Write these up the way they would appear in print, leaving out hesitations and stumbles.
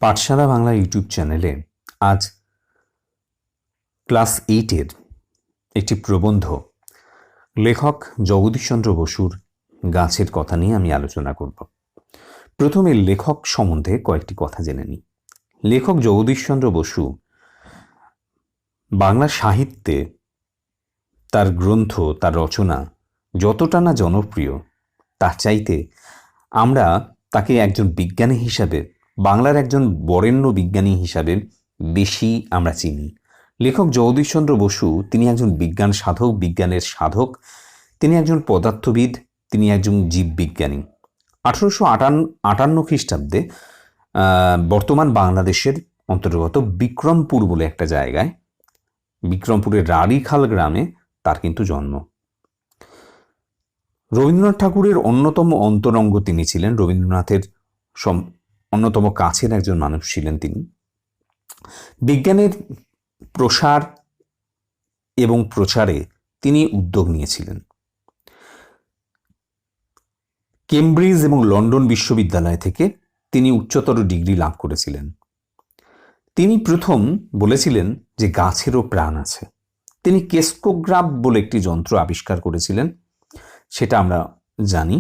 পাঠশালা Bangla YouTube চ্যানেলে আজ class 8-এর একটি প্রবন্ধ লেখক জগদীশচন্দ্র বসুর গাছের কথা নিয়ে আমি আলোচনা করব। প্রথমে লেখক সম্বন্ধে কয়েকটি কথা জেনে নিই। লেখক জগদীশচন্দ্র বসু বাংলা সাহিত্যে তার গ্রন্থ, তার রচনা যতটা না জনপ্রিয়, তার চাইতে আমরা তাকে একজন বিজ্ঞানী হিসাবে, বাংলার একজন বরেণ্য বিজ্ঞানী হিসাবে বেশি আমরা চিনি। লেখক জগদীশচন্দ্র বসু তিনি একজন বিজ্ঞান সাধক, বিজ্ঞানের সাধক। তিনি একজন পদার্থবিদ, তিনি একজন জীববিজ্ঞানী। 1858 খ্রিস্টাব্দে বর্তমান বাংলাদেশের অন্তর্গত বিক্রমপুর বলে একটা জায়গায়, বিক্রমপুরের রাড়িখাল গ্রামে তার কিন্তু জন্ম। রবীন্দ্রনাথ ঠাকুরের অন্যতম অন্তরঙ্গ তিনি ছিলেন, রবীন্দ্রনাথের অন্যতম কাছের একজন মানুষ ছিলেন তিনি। বিজ্ঞানের প্রসার এবং প্রচারে তিনি উদ্যোগ নিয়েছিলেন। কেমব্রিজ এবং লন্ডন বিশ্ববিদ্যালয় থেকে তিনি উচ্চতর ডিগ্রি লাভ করেছিলেন। তিনি প্রথম বলেছিলেন যে গাছেরও প্রাণ আছে। তিনি কেস্কোগ্রাফ বলে একটি যন্ত্র আবিষ্কার করেছিলেন, সেটা আমরা জানি।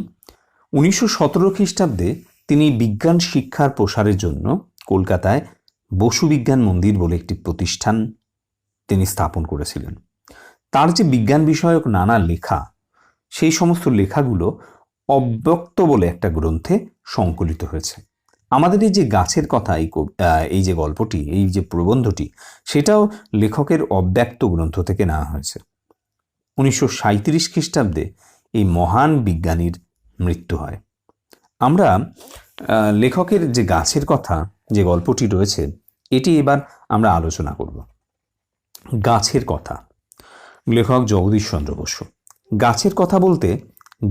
1917 খ্রিস্টাব্দে তিনি বিজ্ঞান শিক্ষার প্রসারের জন্য কলকাতায় বসু বিজ্ঞান মন্দির বলে একটি প্রতিষ্ঠান তিনি স্থাপন করেছিলেন। তার যে বিজ্ঞান বিষয়ক নানা লেখা, সেই সমস্ত লেখাগুলো অব্যক্ত বলে একটা গ্রন্থে সংকলিত হয়েছে। আমাদের এই যে গাছের কথা, এই যে গল্পটি, এই যে প্রবন্ধটি, সেটাও লেখকের অব্যক্ত গ্রন্থ থেকে নেওয়া হয়েছে। 1937 খ্রিস্টাব্দে এই মহান বিজ্ঞানীর মৃত্যু হয়। আমরা লেখকের যে গাছের কথা, যে গল্পটি রয়েছে, এটি এবার আমরা আলোচনা করব। গাছের কথা, লেখক জগদীশচন্দ্র বসু। গাছের কথা বলতে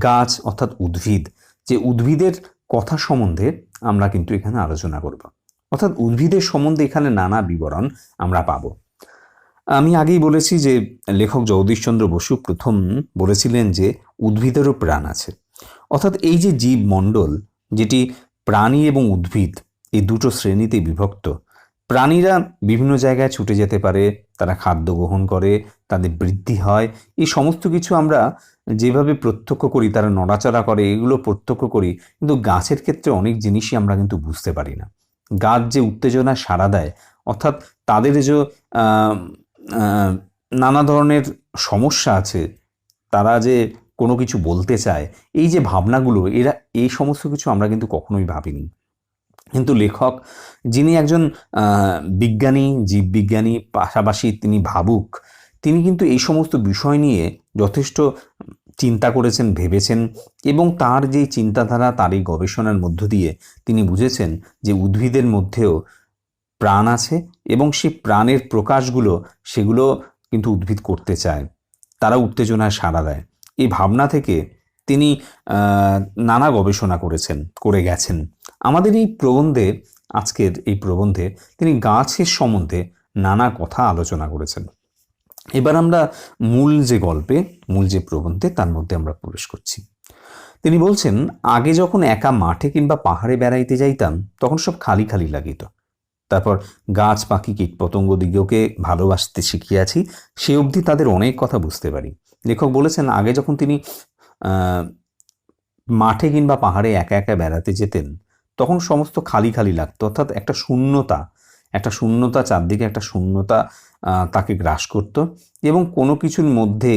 গাছ অর্থাৎ উদ্ভিদ, যে উদ্ভিদের কথা সম্বন্ধে আমরা কিন্তু এখানে আলোচনা করব। অর্থাৎ উদ্ভিদের সম্বন্ধে এখানে নানা বিবরণ আমরা পাব। আমি আগেই বলেছি যে লেখক জগদীশচন্দ্র বসু প্রথম বলেছিলেন যে উদ্ভিদেরও প্রাণ আছে। অর্থাৎ এই যে জীবমণ্ডল, যেটি প্রাণী এবং উদ্ভিদ এই দুটো শ্রেণীতে বিভক্ত। প্রাণীরা বিভিন্ন জায়গায় ছুটে যেতে পারে, তারা খাদ্য গ্রহণ করে, তাদের বৃদ্ধি হয়, এই সমস্ত কিছু আমরা যেভাবে প্রত্যক্ষ করি, তারা নড়াচড়া করে, এগুলো প্রত্যক্ষ করি। কিন্তু গাছের ক্ষেত্রে অনেক জিনিসই আমরা কিন্তু বুঝতে পারি না। গাছ যে উত্তেজনা সাড়া দেয়, অর্থাৎ তাদের যে নানা ধরনের সমস্যা আছে, তারা যে কোনো কিছু বলতে চায়, এই যে ভাবনাগুলো, এই সমস্ত কিছু আমরা কিন্তু কখনোই ভাবিনি। কিন্তু লেখক, যিনি একজন বিজ্ঞানী, জীববিজ্ঞানী, পাশাপাশি তিনি ভাবুক, তিনি কিন্তু এই সমস্ত বিষয় নিয়ে যথেষ্ট চিন্তা করেছেন, ভেবেছেন, এবং তার যে চিন্তাধারা, তার এই গবেষণার মধ্য দিয়ে তিনি বুঝেছেন যে উদ্ভিদের মধ্যেও প্রাণ আছে, এবং সেই প্রাণের প্রকাশগুলো, সেগুলো কিন্তু উদ্ভিদ করতে চায়, তারা উত্তেজনায় সাড়া দেয়। এই ভাবনা থেকে তিনি নানা গবেষণা করে গেছেন। আমাদের এই প্রবন্ধে, আজকের এই প্রবন্ধে তিনি গাছের সম্বন্ধে নানা কথা আলোচনা করেছেন। এবার আমরা মূল যে গল্পে, মূল যে প্রবন্ধে, তার মধ্যে আমরা প্রবেশ করছি। তিনি বলছেন, আগে যখন একা মাঠে কিংবা পাহাড়ে বেড়াইতে যাইতাম, তখন সব খালি খালি লাগিত। তারপর গাছ, পাখি, কীটপতঙ্গ দিগকে ভালোবাসতে শিখিয়াছি, সে অবধি তাদের অনেক কথা বুঝতে পারি। লেখক বলেছেন, আগে যখন তিনি মাঠে কিংবা পাহাড়ে একা একা বেড়াতে যেতেন, তখন সমস্ত খালি খালি লাগতো, অর্থাৎ একটা শূন্যতা, চারদিকে একটা শূন্যতা তাকে গ্রাস করত, এবং কোনো কিছুর মধ্যে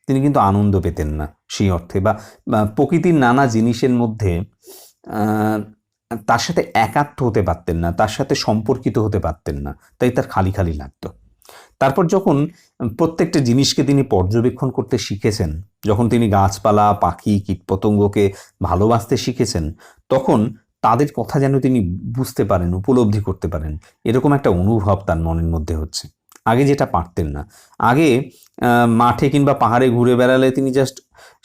তিনি কিন্তু আনন্দ পেতেন না সেই অর্থে, বা প্রকৃতির নানা জিনিসের মধ্যে তার সাথে একাত্ম হতে পারতেন না, তার সাথে সম্পর্কিত হতে পারতেন না, তাই তার খালি খালি লাগতো। তারপর যখন প্রত্যেকটা জিনিসকে তিনি পর্যবেক্ষণ করতে শিখেছেন, যখন তিনি গাছপালা, পাখি, কীটপতঙ্গকে ভালোবাসতে শিখেছেন, তখন তাদের কথা যেন তিনি বুঝতে পারেন, উপলব্ধি করতে পারেন, এরকম একটা অনুভব তার মনের মধ্যে হচ্ছে। আগে যেটা পারতেন না। আগে মাঠে কিংবা পাহাড়ে ঘুরে বেড়ালে তিনি জাস্ট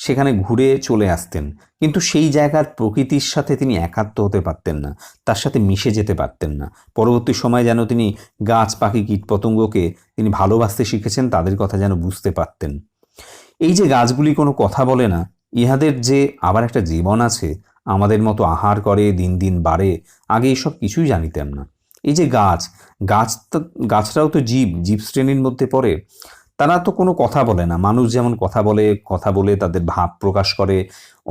সেখানে ঘুরে চলে আসতেন, কিন্তু সেই জায়গার প্রকৃতির সাথে তিনি একাত্ম হতে পারতেন না, তার সাথে মিশে যেতে পারতেন না। পরবর্তী সময় যেন তিনি গাছ, পাখি, কীটপতঙ্গকে তিনি ভালোবাসতে শিখেছেন, তাদের কথা যেন বুঝতে পারতেন। এই যে গাছগুলি কোনো কথা বলে না, ইহাদের যে আবার একটা জীবন আছে, আমাদের মতো আহার করে, দিন দিন বাড়ে, আগে এসব কিছুই জানিতাম না। এই যে গাছরাও তো জীব শ্রেণীর মধ্যে পড়ে। তারা তো কোনো কথা বলে না। মানুষ যেমন কথা বলে তাদের ভাব প্রকাশ করে,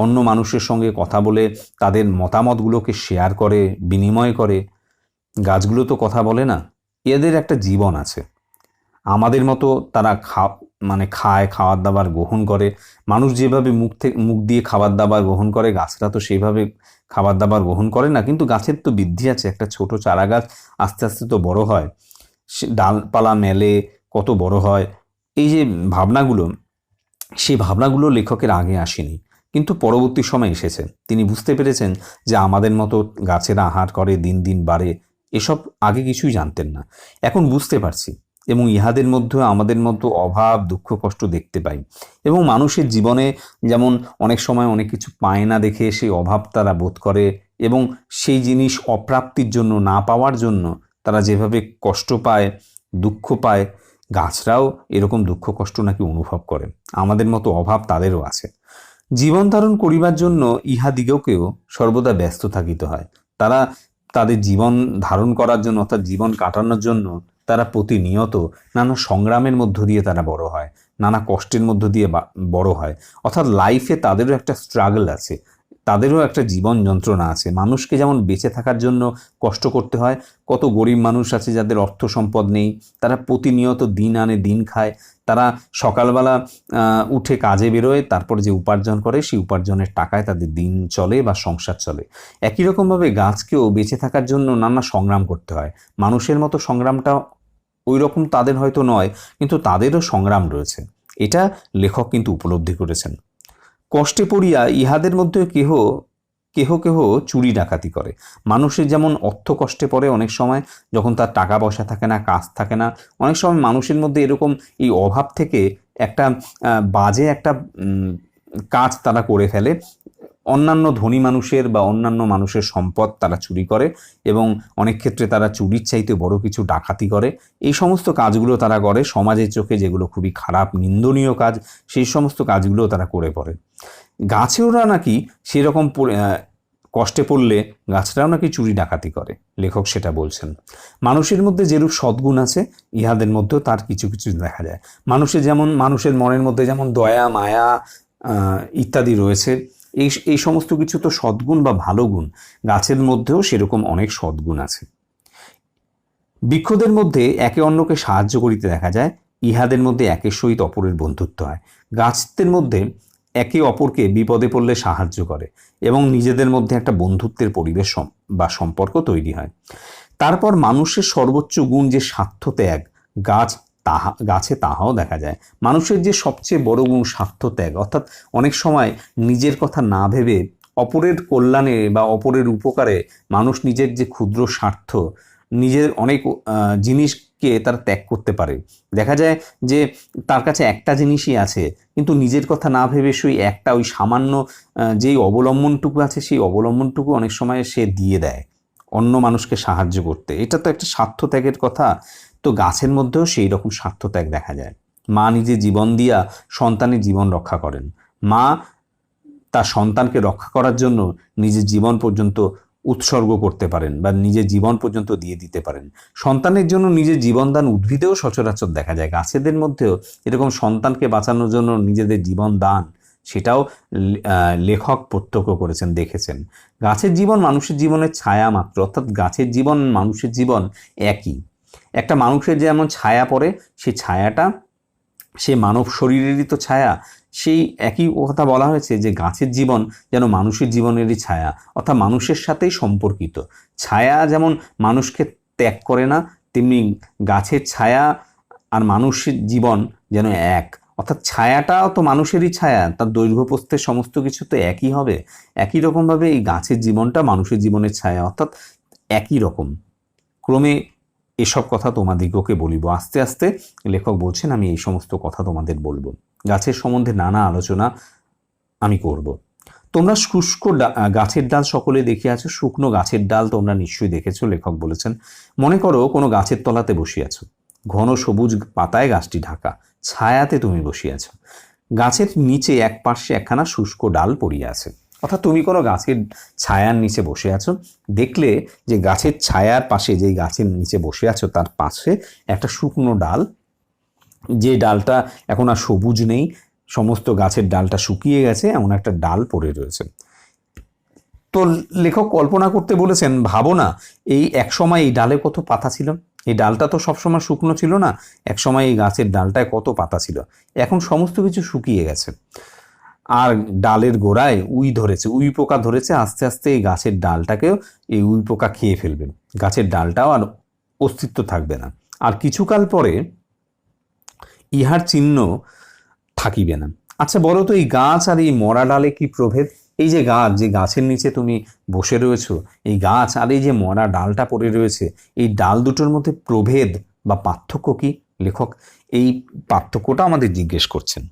অন্য মানুষের সঙ্গে কথা বলে তাদের মতামতগুলোকে শেয়ার করে, বিনিময় করে। গাছগুলো তো কথা বলে না। এদের একটা জীবন আছে। আমাদের মতো তারা খায়, খাবার দাবার গ্রহণ করে। মানুষ যেভাবে মুখ দিয়ে খাবার দাবার গ্রহণ করে, গাছরা তো সেইভাবে খাবার দাবার গ্রহণ করে না। কিন্তু গাছের তো বৃদ্ধি আছে। একটা ছোট চারা গাছ আস্তে আস্তে তো বড় হয়, সে ডালপালা মেলে, কত বড় হয়। এই যে ভাবনাগুলো, সেই ভাবনাগুলো লেখকের আগে আসেনি, কিন্তু পরবর্তী সময় এসেছে। তিনি বুঝতে পেরেছেন যে আমাদের মতো গাছেরা আহার করে, দিন দিন বাড়ে। এসব আগে কিছুই জানতেন না, এখন বুঝতে পারছি। এবং ইহাদের মধ্যেও আমাদের মতো অভাব, দুঃখ, কষ্ট দেখতে পাই। এবং মানুষের জীবনে যেমন অনেক সময় অনেক কিছু পায় না দেখে সেই অভাব তারা বোধ করে, এবং সেই জিনিস অপ্রাপ্তির জন্য, না পাওয়ার জন্য তারা যেভাবে কষ্ট পায়, দুঃখ পায়, গাছরাও এরকম দুঃখ কষ্ট নাকি অনুভব করে। আমাদের মতো অভাব তাদেরও আছে। জীবন ধারণ করিবার জন্য ইহাদিগকেও সর্বদা ব্যস্ত থাকিতে হয়। তারা তাদের জীবন ধারণ করার জন্য, অর্থাৎ জীবন কাটানোর জন্য তারা প্রতিনিয়ত নানা সংগ্রামের মধ্য দিয়ে তারা বড় হয়, নানা কষ্টের মধ্য দিয়ে বড় হয়। অর্থাৎ লাইফে তাদেরও একটা স্ট্রাগল আছে, তাদেরও একটা জীবন যন্ত্রণা আছে। মানুষকে যেমন বেঁচে থাকার জন্য কষ্ট করতে হয়, কত গরিব মানুষ আছে যাদের অর্থ সম্পদ নেই, তারা প্রতিনিয়ত দিন আনে দিন খায়। তারা সকালবেলা উঠে কাজে বেরোয়, তারপর যে উপার্জন করে সেই উপার্জনের টাকায় তাদের দিন চলে বা সংসার চলে। একই রকমভাবে গাছকেও বেঁচে থাকার জন্য নানা সংগ্রাম করতে হয়। মানুষের মতো সংগ্রামটা ওই রকম তাদের হয়তো নয়, কিন্তু তাদেরও সংগ্রাম রয়েছে। এটা লেখক কিন্তু উপলব্ধি করেছেন। কষ্টে পড়িয়া ইহাদের মধ্যে কেহ কেহ কেহ চুরি ডাকাতি করে। মানুষের যেমন অর্থ কষ্টে পড়ে অনেক সময়, যখন তার টাকা পয়সা থাকে না, কাজ থাকে না। অনেক সময় মানুষের মধ্যে এরকম এই অভাব থেকে একটা বাজে একটা কাজ তারা করে ফেলে। অন্যান্য ধনী মানুষের বা অন্যান্য মানুষের সম্পদ তারা চুরি করে, এবং অনেক ক্ষেত্রে তারা চুরির চাইতে বড় কিছু ডাকাতি করে। এই সমস্ত কাজগুলো তারা করে সমাজের চোখে, যেগুলো খুবই খারাপ, নিন্দনীয় কাজ, সেই সমস্ত কাজগুলো তারা করে পড়ে। গাছেওরা নাকি সেরকম কষ্টে পড়লে গাছরাও নাকি চুরি ডাকাতি করে, লেখক সেটা বলছেন। মানুষের মধ্যে যেরূপ সদ্গুণ আছে, ইহাদের মধ্যেও তার কিছু কিছু দেখা যায়। মানুষের মনের মধ্যে যেমন দয়া, মায়া ইত্যাদি রয়েছে, এই সমস্ত কিছু তো সদ্গুণ বা ভালো গুণ। গাছের মধ্যেও সেরকম অনেক সদ্গুণ আছে। বৃক্ষদের মধ্যে একে অন্যকে সাহায্য করিতে দেখা যায়, ইহাদের মধ্যে একের সহিত অপরের বন্ধুত্ব হয়। গাছদের মধ্যে একে অপরকে বিপদে পড়লে সাহায্য করে, এবং নিজেদের মধ্যে একটা বন্ধুত্বের পরিবেশ বা সম্পর্ক তৈরি হয়। তারপর মানুষের সর্বোচ্চ গুণ যে স্বার্থত্যাগ, গাছে তাহাও দেখা যায়। মানুষের যে সবচেয়ে বড় গুণ স্বার্থত্যাগ, অর্থাৎ অনেক সময় নিজের কথা না ভেবে অপরের কল্যাণে বা অপরের উপকারে মানুষ নিজের যে ক্ষুদ্র স্বার্থ, নিজের অনেক জিনিসকে তারা ত্যাগ করতে পারে। দেখা যায় যে তার কাছে একটা জিনিসই আছে, কিন্তু নিজের কথা না ভেবে সেই একটা, ওই সামান্য যেই অবলম্বনটুকু আছে, সেই অবলম্বনটুকু অনেক সময় সে দিয়ে দেয় অন্য মানুষকে সাহায্য করতে। এটা তো একটা স্বার্থত্যাগের কথা। তো গাছের মধ্যেও সেই রকম স্বার্থত্যাগ দেখা যায়। মা নিজে জীবন দিয়া সন্তানের জীবন রক্ষা করেন। মা তার সন্তানকে রক্ষা করার জন্য নিজের জীবন পর্যন্ত উৎসর্গ করতে পারেন, বা নিজের জীবন পর্যন্ত দিয়ে দিতে পারেন। সন্তানের জন্য নিজের জীবনদান উদ্ভিদেও সচরাচর দেখা যায়। গাছেদের মধ্যেও এরকম সন্তানকে বাঁচানোর জন্য নিজেদের জীবন দান, সেটাও লেখক প্রত্যক্ষ করেছেন, দেখেছেন। গাছের জীবন মানুষের জীবনের ছায়া মাত্র, অর্থাৎ গাছের জীবন মানুষের জীবন একই। একটা মানুষের যেমন ছায়া পড়ে, সেই ছায়াটা সে মানব শরীরেরই তো ছায়া। সেই একই কথা বলা হয়েছে যে গাছের জীবন যেন মানুষের জীবনেরই ছায়া, অর্থাৎ মানুষের সাথেই সম্পর্কিত। ছায়া যেমন মানুষকে ত্যাগ করে না, তেমনি গাছের ছায়া আর মানুষের জীবন যেন এক। অর্থাৎ ছায়াটাও তো মানুষেরই ছায়া, তার দৈর্ঘ্য প্রস্থের সমস্ত কিছু তো একই হবে। একই রকমভাবে এই গাছের জীবনটা মানুষের জীবনের ছায়া, অর্থাৎ একই রকম। ক্রমে এসব কথা তোমাদিগকে বলিব। আস্তে আস্তে লেখক বলছেন আমি এই সমস্ত কথা তোমাদের বলবো। গাছের সম্বন্ধে নানা আলোচনা আমি করব। তোমরা শুষ্ক গাছের ডাল সকলে দেখে আছো, শুকনো গাছের ডাল তোমরা নিশ্চয়ই দেখেছো। লেখক বলেছেন, মনে করো কোনো গাছের তলাতে বসিয়াছো, ঘন সবুজ পাতায় গাছটি ঢাকা, ছায়াতে তুমি বসিয়াছো। গাছের নিচে এক পার্শ্বে একখানা শুষ্ক ডাল পড়িয়া আছে। অর্থাৎ তুমি কোনো গাছের ছায়ার নিচে বসে আছো, দেখলে যে গাছের ছায়ার পাশে, যেই গাছের নিচে বসে আছো তার পাশে একটা শুকনো ডাল, যে ডালটা এখন আর সবুজ নেই, সমস্ত গাছের ডালটা শুকিয়ে গেছে, এমন একটা ডাল পড়ে রয়েছে। তো লেখক কল্পনা করতে বলেছেন, ভাবো না এই একসময় এই ডালে কত পাতা ছিল, এই ডালটা তো সবসময় শুকনো ছিল না, একসময় এই গাছের ডালটায় কত পাতা ছিল, এখন সমস্ত কিছু শুকিয়ে গেছে, আর ডালের গোড়ায় উই পোকা ধরেছে, আস্তে আস্তে এই গাছের ডালটাকেও এই উই পোকা খেয়ে ফেলবে, গাছের ডালটাও আর অস্তিত্ব থাকবে না, আর কিছুকাল পরে ইহার চিহ্ন থাকিবে না। আচ্ছা বলো তো, এই গাছ আর এই মরা ডালে কি প্রভেদ? এই যে গাছ, যে গাছের নিচে তুমি বসে রয়েছো, এই গাছ আর এই যে মরা ডালটা পড়ে রয়েছে, এই ডাল দুটোর মধ্যে প্রভেদ বা পার্থক্য কি? লেখক এই পার্থক্যটা আমাদের জিজ্ঞেস করছেন।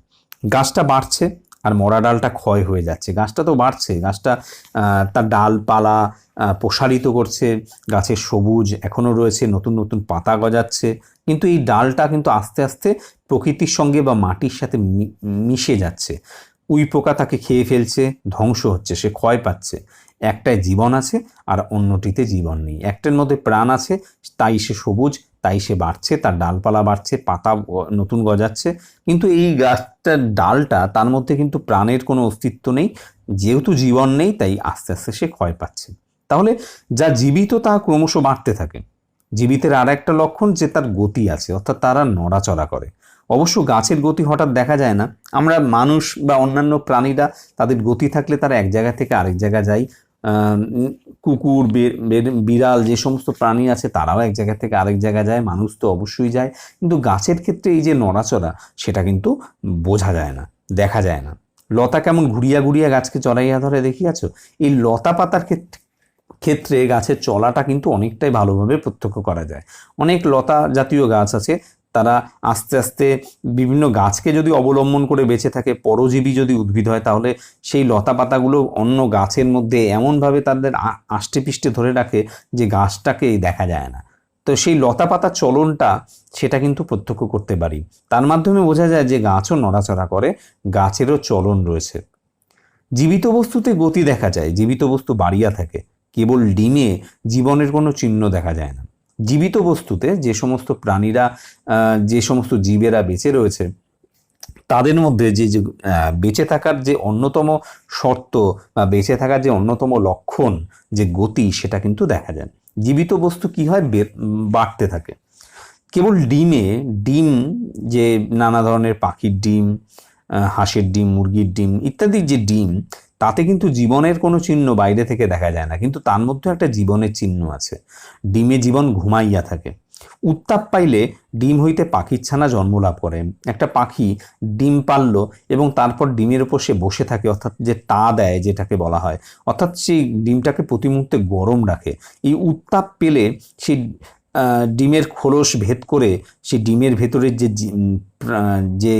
গাছটা বাড়ছে আর মরা ডালটা ক্ষয় হয়ে যাচ্ছে। গাছটা তো বাড়ছে, গাছটা তার ডালপালা প্রসারিত করছে, গাছের সবুজ এখনও রয়েছে, নতুন নতুন পাতা গজাচ্ছে, কিন্তু এই ডালটা কিন্তু আস্তে আস্তে প্রকৃতির সঙ্গে বা মাটির সাথে মিশে যাচ্ছে। উই পোকা তাকে খেয়ে ফেলছে, ধ্বংস হচ্ছে, সে ক্ষয় পাচ্ছে। একটায় জীবন আছে আর অন্যটিতে জীবন নেই। একটার মধ্যে প্রাণ আছে, তাই সে সবুজ, তাই সে বাড়ছে, তার ডালপালা বাড়ছে, পাতা নতুন গজাচ্ছে, কিন্তু এই গাছটার ডালটা, তার মধ্যে কিন্তু প্রাণের কোনো অস্তিত্ব নেই, যেহেতু জীবন নেই তাই আস্তে আস্তে সে ক্ষয় পাচ্ছে। তাহলে যা জীবিত তা ক্রমশ বাড়তে থাকে। জীবিতের আর একটা লক্ষণ যে তার গতি আছে, অর্থাৎ তারা নড়াচড়া করে। অবশ্য গাছের গতি হঠাৎ দেখা যায় না, আমরা মানুষ বা অন্যান্য প্রাণীরা তাদের গতি থাকলে তারা এক জায়গা থেকে আরেক জায়গা যায়, কুকুর, বিড়াল, যে সমস্ত প্রাণী আছে তারাও এক জায়গা থেকে আরেক জায়গা যায়, মানুষ তো অবশ্যই যায়, কিন্তু গাছের ক্ষেত্রে এই যে নড়াচড়া, সেটা কিন্তু বোঝা যায় না, দেখা যায় না। লতা কেমন ঘুরিয়া ঘুরিয়া গাছকে চড়াইয়া ধরে দেখিয়াছ? এই লতা পাতার ক্ষেত্রে গাছের চলাটা কিন্তু অনেকটাই ভালোভাবে প্রত্যক্ষ করা যায়। অনেক লতা জাতীয় গাছ আছে, তারা আস্তে আস্তে বিভিন্ন গাছকে যদি অবলম্বন করে বেঁচে থাকে, পরজীবী যদি উদ্ভিদ হয়, তাহলে সেই লতা পাতাগুলো অন্য গাছের মধ্যে এমনভাবে তাদের আষ্টে পিষ্টে ধরে রাখে যে গাছটাকে দেখা যায় না। তো সেই লতা পাতার চলনটা, সেটা কিন্তু প্রত্যক্ষ করতে পারি। তার মাধ্যমে বোঝা যায় যে গাছও নড়াচড়া করে, গাছেরও চলন রয়েছে। জীবিত বস্তুতে গতি দেখা যায়, জীবিত বস্তু বাড়িয়া থাকে, কেবল ডিমে জীবনের কোনো চিহ্ন দেখা যায় না। জীবিত বস্তুতে যে সমস্ত প্রাণীরা, যে সমস্ত জীবেরা বেঁচে রয়েছে, তাদের মধ্যে যে যে বেঁচে থাকার যে অন্যতম শর্ত বা বেঁচে থাকার যে অন্যতম লক্ষণ, যে গতি, সেটা কিন্তু দেখা যায়। জীবিত বস্তু কি হয়, বাড়তে থাকে। কেবল ডিম, যে নানা ধরনের পাখির ডিম, হাঁসের ডিম, মুরগির ডিম ইত্যাদি যে ডিম, তাতে কিন্তু জীবনের কোনো চিহ্ন বাইরে থেকে দেখা যায় না, কিন্তু তার মধ্যে একটা জীবনের চিহ্ন আছে। ডিমে জীবন ঘুমাইয়া থাকে। উত্তাপ পাইলে ডিম হইতে পাখির ছানা জন্মলাভ করে। একটা পাখি ডিম পারল এবং তারপর ডিমের ওপর সে বসে থাকে, অর্থাৎ যে তা দেয় যেটাকে বলা হয়, অর্থাৎ সেই ডিমটাকে প্রতি মুহূর্তে গরম রাখে। এই উত্তাপ পেলে সেই ডিমের খোলস ভেদ করে সেই ডিমের ভেতরের যে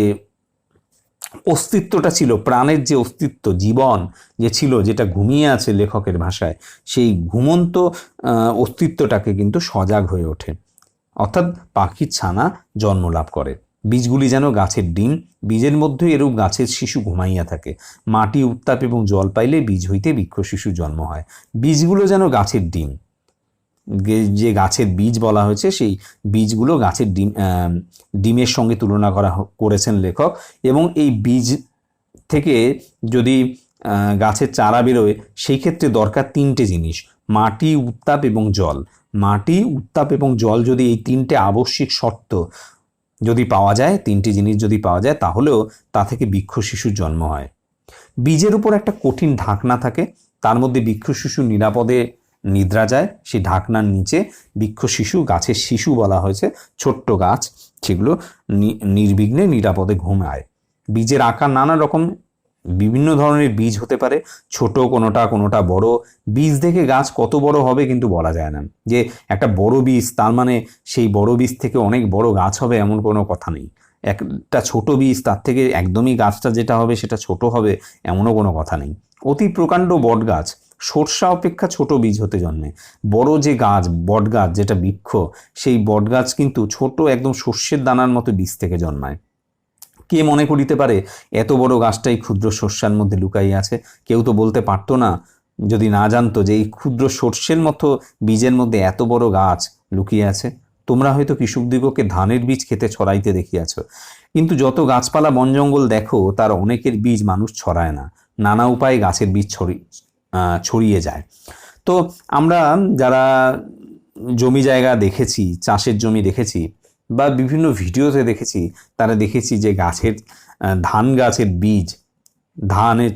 অস্তিত্বটা ছিল, প্রাণের যে অস্তিত্ব, জীবন যে ছিল, যেটা ঘুমিয়ে আছে লেখকের ভাষায়, সেই ঘুমন্ত অস্তিত্বটাকে কিন্তু সজাগ হয়ে ওঠে, অর্থাৎ পাখির ছানা জন্মলাভ করে। বীজগুলি যেন গাছের ডিম, বীজের মধ্যে এরূপ গাছের শিশু ঘুমাইয়া থাকে। মাটি, উত্তাপ এবং জল পাইলে বীজ হইতে বৃক্ষ শিশু জন্ম হয়। বীজগুলো যেন গাছের ডিম, যে গাছের বীজ বলা হয়েছে, সেই বীজগুলো গাছের ডিমের সঙ্গে তুলনা করেছেন লেখক। এবং এই বীজ থেকে যদি গাছের চারা বেরোয়, সেই ক্ষেত্রে দরকার তিনটে জিনিস: মাটি, উত্তাপ এবং জল। মাটি, উত্তাপ এবং জল যদি এই তিনটে আবশ্যিক শর্ত যদি পাওয়া যায়, তিনটি জিনিস যদি পাওয়া যায়, তাহলেও তা থেকে বৃক্ষ শিশুর জন্ম হয়। বীজের উপর একটা কঠিন ঢাকনা থাকে, তার মধ্যে বৃক্ষ শিশু নিরাপদে নিদ্রা যায়। সেই ঢাকনার নিচে বৃক্ষ শিশু, গাছের শিশু বলা হয়েছে, ছোট্ট গাছ, সেগুলো নির্বিঘ্নে নিরাপদে ঘুমায়। বীজের আকার নানা রকম, বিভিন্ন ধরনের বীজ হতে পারে, ছোট কোনোটা বড়। বীজ দেখে গাছ কত বড় হবে কিন্তু বলা যায় না, যে একটা বড় বীজ তার মানে সেই বড় বীজ থেকে অনেক বড় গাছ হবে এমন কোনো কথা নেই। একটা ছোট বীজ তার থেকে একদমই গাছটা যেটা হবে সেটা ছোট হবে এমনও কোনো কথা নেই। অতি প্রকাণ্ড বট গাছ সরষা অপেক্ষা ছোট বীজ হতে জন্মে। বড় যে গাছ, বট গাছ যেটা বৃক্ষ, সেই বট গাছ কিন্তু ছোট একদম সর্ষের দানার মতো বীজ থেকে জন্মায়। কে মনে করিতে পারে এত বড় গাছটাই ক্ষুদ্র শস্যার মধ্যে লুকাইয়া আছে? কেউ তো বলতে পারতো না যদি না জানতো যে এই ক্ষুদ্র শস্যের মতো বীজের মধ্যে এত বড় গাছ লুকিয়ে আছে। তোমরা হয়তো কৃষকদিগকে ধানের বীজ খেতে ছড়াইতে দেখিয়াছ, কিন্তু যত গাছপালা বন জঙ্গল দেখো তার অনেকের বীজ মানুষ ছড়ায় না, নানা উপায়ে গাছের বীজ ছড়িয়ে যায়। তো আমরা যারা জমি জায়গা দেখেছি, চাষের জমি দেখেছি বা বিভিন্ন ভিডিওতে দেখেছি, তারা দেখেছি যে ধান গাছের ধানের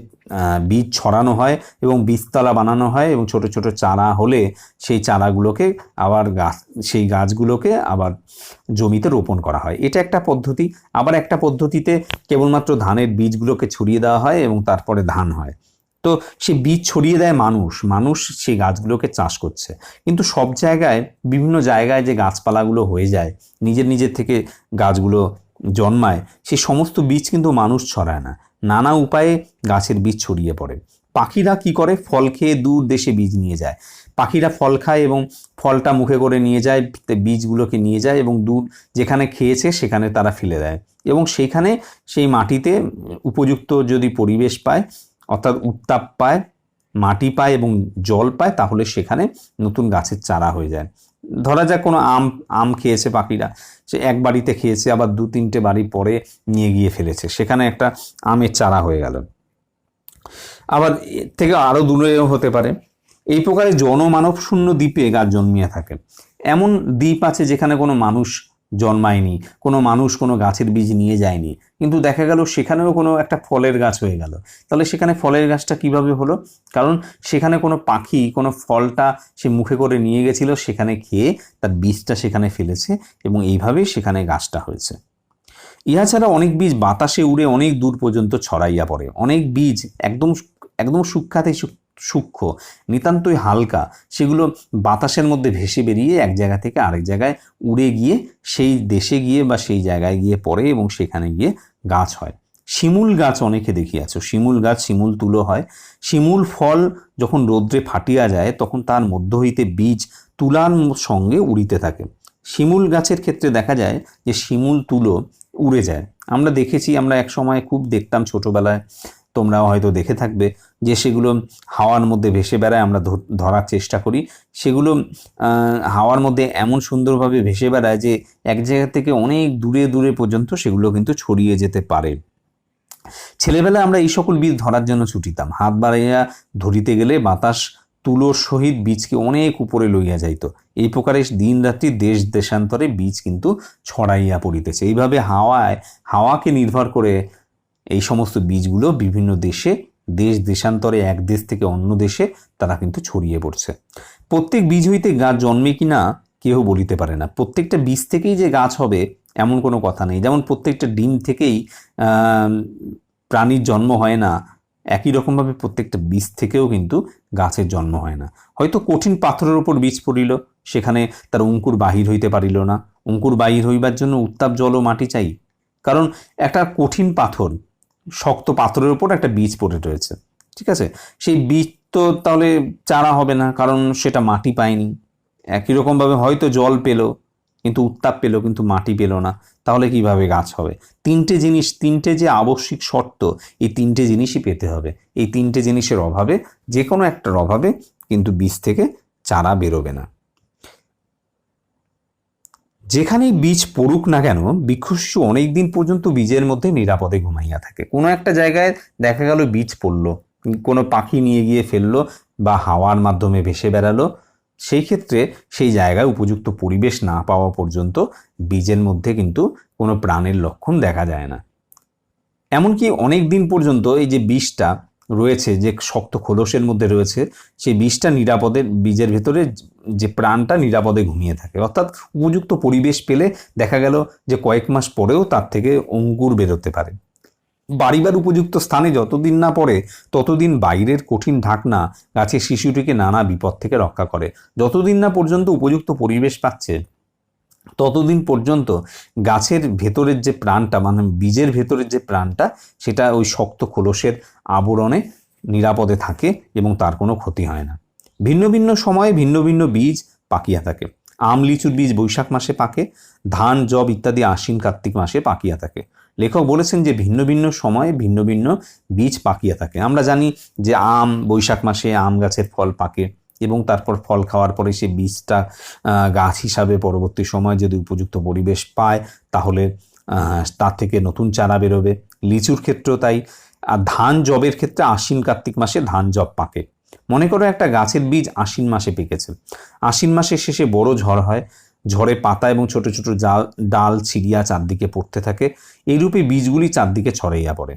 বীজ ছড়ানো হয় এবং বীজতলা বানানো হয় এবং ছোট ছোট চারা হলে সেই চারাগুলোকে আবার সেই গাছগুলোকে আবার জমিতে রোপণ করা হয়। এটা একটা পদ্ধতি। আবার একটা পদ্ধতিতে কেবলমাত্র ধানের বীজগুলোকে ছড়িয়ে দেওয়া হয় এবং তারপরে ধান হয়। তো সে বীজ ছড়িয়ে দেয় মানুষ সেই গাছগুলোকে চাষ করছে। কিন্তু সব জায়গায়, বিভিন্ন জায়গায় যে গাছপালাগুলো হয়ে যায়, নিজের থেকে গাছগুলো জন্মায়, সেই সমস্ত বীজ কিন্তু মানুষ ছড়ায় না, নানা উপায়ে গাছের বীজ ছড়িয়ে পড়ে। পাখিরা কি করে? ফল খেয়ে দূর দেশে বীজ নিয়ে যায়। পাখিরা ফল খায় এবং ফলটা মুখে করে নিয়ে যায়, বীজগুলোকে নিয়ে যায় এবং দূর যেখানে খেয়েছে সেখানে তারা ফেলে দেয় এবং সেইখানে সেই মাটিতে উপযুক্ত যদি পরিবেশ পায়, অর্থাৎ উত্তাপ পায়, মাটি পায় এবং জল পায়, তাহলে সেখানে নতুন গাছের চারা হয়ে যায়। ধরা যাক কোনো আম খেয়েছে পাখিরা, সে এক বাড়িতে খেয়েছে, আবার 2-3টে বাড়ি পরে নিয়ে গিয়ে ফেলেছে, সেখানে একটা আমের চারা হয়ে গেল। আবার এর থেকে আরও দূরেও হতে পারে। এই প্রকারে জনমানব শূন্য দ্বীপে গাছ জন্মিয়ে থাকে। এমন দ্বীপ আছে যেখানে কোনো মানুষ জন্মায়নি, কোনো মানুষ কোনো গাছের বীজ নিয়ে যায়নি, কিন্তু দেখা গেল সেখানেও কোনো একটা ফলের গাছ হয়ে গেল। তাহলে সেখানে ফলের গাছটা কিভাবে হলো? কারণ সেখানে কোনো পাখি কোনো ফলটা সে মুখে করে নিয়ে গেছিল, সেখানে খেয়ে তার বীজটা সেখানে ফেলেছে এবং এইভাবেই সেখানে গাছটা হয়েছে। ইহা ছাড়া অনেক বীজ বাতাসে উড়ে অনেক দূর পর্যন্ত ছড়াইয়া পড়ে। অনেক বীজ একদম সূক্ষ্ম, নিতান্তই হালকা, সেগুলো বাতাসের মধ্যে ভেসে বেরিয়ে এক জায়গা থেকে আরেক জায়গায় উড়ে গিয়ে সেই দেশে গিয়ে বা সেই জায়গায় গিয়ে পড়ে এবং সেখানে গিয়ে গাছ হয়। শিমুল গাছ অনেকে দেখিয়াছ, শিমুল গাছ শিমুল তুলো হয়। শিমুল ফল যখন রৌদ্রে ফাটিয়া যায় তখন তার মধ্য হইতে বীজ তুলার সঙ্গে উড়িতে থাকে। শিমুল গাছের ক্ষেত্রে দেখা যায় যে শিমুল তুলো উড়ে যায়। আমরা এক সময় খুব দেখতাম ছোটবেলায়, তোমরাও হয়তো দেখে থাকবে, যে সেগুলো হাওয়ার মধ্যে ভেসে বেড়ায়। আমরা ধরার চেষ্টা করি, সেগুলো হাওয়ার মধ্যে এমন সুন্দরভাবে ভেসে বেড়ায় যে এক জায়গা থেকে অনেক দূরে পর্যন্ত সেগুলো কিন্তু ছড়িয়ে যেতে পারে। ছেলেবেলায় আমরা এই সকল বীজ ধরার জন্য ছুটিতাম। হাত বাড়াইয়া ধরিতে গেলে বাতাস তুলোর সহিত বীজকে অনেক উপরে লইয়া যাইত। এই প্রকারে দিন রাত্রি দেশ দেশান্তরে বীজ কিন্তু ছড়াইয়া পড়িতেছে। এইভাবে হাওয়াকে নির্ভর করে এই সমস্ত বীজগুলো বিভিন্ন দেশ দেশান্তরে, এক দেশ থেকে অন্য দেশে তারা কিন্তু ছড়িয়ে পড়ছে। প্রত্যেক বীজ হইতে গাছ জন্মে কিনা কেউ বলিতে পারে না। প্রত্যেকটা বীজ থেকেই যে গাছ হবে এমন কোনো কথা নেই। যেমন প্রত্যেকটা ডিম থেকেই প্রাণীর জন্ম হয় না, একই রকমভাবে প্রত্যেকটা বীজ থেকেও কিন্তু গাছের জন্ম হয় না। হয়তো কঠিন পাথরের উপর বীজ পড়িল, সেখানে তার অঙ্কুর বাহির হইতে পারিল না। অঙ্কুর বাহির হইবার জন্য উত্তাপ জল ও মাটি চাই। কারণ একটা কঠিন পাথর, শক্ত পাথরের উপর একটা বীজ পড়ে রয়েছে, ঠিক আছে, সেই বীজ তো তাহলে চারা হবে না, কারণ সেটা মাটি পায়নি। একই রকমভাবে হয়তো জল পেল, কিন্তু উত্তাপ পেল, কিন্তু মাটি পেল না, তাহলে কিভাবে গাছ হবে? তিনটে যে আবশ্যিক শর্ত, এই তিনটে জিনিসই পেতে হবে। এই তিনটে জিনিসের অভাবে, যে কোনো একটার অভাবে কিন্তু বীজ থেকে চারা বেরোবে না। যেখানেই বীজ পড়ুক না কেন, বৃক্ষশিশু অনেক দিন পর্যন্ত বীজের মধ্যে নিরাপদে ঘুমাইয়া থাকে। কোনো একটা জায়গায় দেখা গেল বীজ পড়লো, কোনো পাখি নিয়ে গিয়ে ফেললো বা হাওয়ার মাধ্যমে ভেসে বেড়ালো, সেই ক্ষেত্রে সেই জায়গায় উপযুক্ত পরিবেশ না পাওয়া পর্যন্ত বীজের মধ্যে কিন্তু কোনো প্রাণের লক্ষণ দেখা যায় না। এমনকি অনেক দিন পর্যন্ত এই যে বীজটা রয়েছে, যে শক্ত খোলসের মধ্যে রয়েছে, সেই বীজটা বীজের ভেতরে যে প্রাণটা নিরাপদে ঘুমিয়ে থাকে। অর্থাৎ উপযুক্ত পরিবেশ পেলে দেখা গেল যে কয়েক মাস পরেও তার থেকে অঙ্কুর বেরোতে পারে। বাড়িবার উপযুক্ত স্থানে যতদিন না পড়ে ততদিন বাইরের কঠিন ঢাকনা গাছের শিশুটিকে নানা বিপদ থেকে রক্ষা করে। যতদিন না পর্যন্ত উপযুক্ত পরিবেশ পাচ্ছে ততদিন পর্যন্ত গাছের ভেতরের যে প্রাণটা, মানে বীজের ভেতরের যে প্রাণটা, সেটা ওই শক্ত খোলসের আবরণে নিরাপদে থাকে এবং তার কোনো ক্ষতি হয় না। ভিন্ন ভিন্ন সময়ে ভিন্ন ভিন্ন বীজ পাকিয়া থাকে। আম লিচুর বীজ বৈশাখ মাসে পাকে, ধান জব ইত্যাদি আশ্বিন কার্তিক মাসে পাকিয়া থাকে। লেখক বলেছেন যে ভিন্ন ভিন্ন সময়ে ভিন্ন ভিন্ন বীজ পাকিয়ে থাকে। আমরা জানি যে বৈশাখ মাসে আম গাছের ফল পাকে এবং তারপর ফল খাওয়ার পরে সে বীজটা গাছ হিসাবে পরবর্তী সময় যদি উপযুক্ত পরিবেশ পায় তাহলে তার থেকে নতুন চারা বেরোবে। লিচুর ক্ষেত্রেও তাই। আর ধান জবের ক্ষেত্রে আশ্বিন কার্তিক মাসে ধান জব পাকে। মনে করো একটা গাছের বীজ আশ্বিন মাসে পেকেছে, আশ্বিন মাসের শেষে বড় ঝড় হয়, ঝড়ে পাতা এবং ছোট ছোট ডাল ছিড়িয়া চারদিকে পড়তে থাকে। এইরূপে বীজগুলি চারদিকে ছড়াইয়া পড়ে।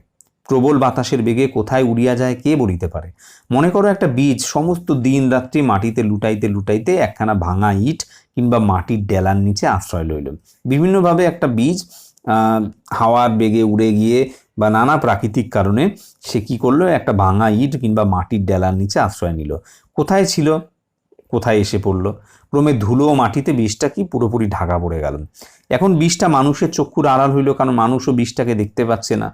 প্রবল বাতাসের বেগে কোথায় উড়িয়া যায় কে বলিতে পারে। মনে করো একটা বীজ সমস্ত দিন রাত্রি মাটিতে লুটাইতে লুটাইতে একখানা ভাঙা ইট কিংবা মাটির ডেলার নিচে আশ্রয় লইল। বিভিন্নভাবে একটা বীজ হাওয়ার বেগে উড়ে গিয়ে বা নানা প্রাকৃতিক কারণে সে কী করলো, একটা ভাঙা ইট কিংবা মাটির ডেলার নিচে আশ্রয় নিল। কোথায় ছিল, কোথায় এসে পড়লো, ক্রমে ধুলো মাটিতে বীজটা কি পুরোপুরি ঢাকা পড়ে গেল। এখন বীজটা মানুষের চক্ষুর আড়াল হইল, কারণ মানুষও বীজটাকে দেখতে পাচ্ছে না।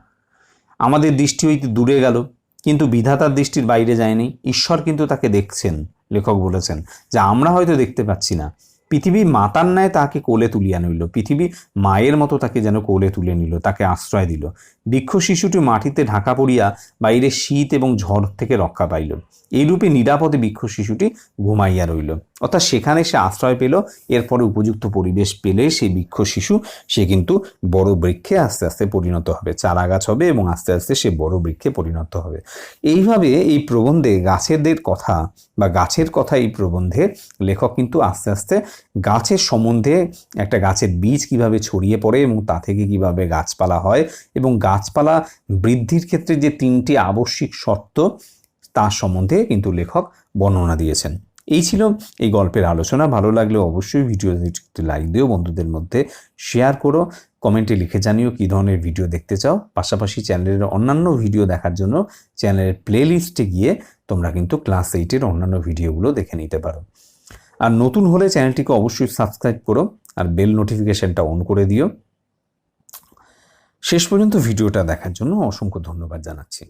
আমাদের দৃষ্টি হইতে দূরে গেল, কিন্তু বিধাতার দৃষ্টির বাইরে যায়নি। ঈশ্বর কিন্তু তাকে দেখছেন। লেখক বলেছেন যে আমরা হয়তো দেখতে পাচ্ছি না। পৃথিবী মাতার ন্যায় তাকে কোলে তুলিয়া নিল, পৃথিবী মায়ের মতো তাকে যেন কোলে তুলে নিল, তাকে আশ্রয় দিল। বৃক্ষ শিশুটি মাটিতে ঢাকা পড়িয়া বাইরে শীত এবং ঝড় থেকে রক্ষা পাইল। এইরূপে নিরাপদে বৃক্ষ শিশুটি ঘুমাইয়া রইল, অর্থাৎ সেখানে সে আশ্রয় পেল। এরপরে উপযুক্ত পরিবেশ পেলে সেই বৃক্ষ শিশু সে কিন্তু বড় বৃক্ষে আস্তে আস্তে পরিণত হবে, চারা গাছ হবে এবং আস্তে আস্তে সে বড় বৃক্ষে পরিণত হবে। এইভাবে এই প্রবন্ধে গাছেদের কথা বা গাছের কথা এই প্রবন্ধে লেখক কিন্তু আস্তে আস্তে গাছের সম্বন্ধে, একটা গাছের বীজ কিভাবে ছড়িয়ে পড়ে এবং তা থেকে কিভাবে গাছপালা হয় এবং গাছপালা বৃদ্ধির ক্ষেত্রে যে 3টি আবশ্যিক শর্ত তার সম্বন্ধে কিন্তু লেখক বর্ণনা দিয়েছেন। এই ছিল এই গল্পের আলোচনা। ভালো লাগলে অবশ্যই ভিডিওটি লাইক দিও, বন্ধুদের মধ্যে শেয়ার করো, কমেন্টে লিখে জানিও কী ধরনের ভিডিও দেখতে চাও। পাশাপাশি চ্যানেলের অন্যান্য ভিডিও দেখার জন্য চ্যানেলের প্লেলিস্টে গিয়ে তোমরা কিন্তু ক্লাস 8-এর অন্যান্য ভিডিওগুলো দেখে নিতে পারো। আর নতুন হলে চ্যানেলটিকে অবশ্যই সাবস্ক্রাইব করো আর বেল নোটিফিকেশনটা অন করে দিও। শেষ পর্যন্ত ভিডিওটা দেখার জন্য অসংখ্য ধন্যবাদ জানাচ্ছি।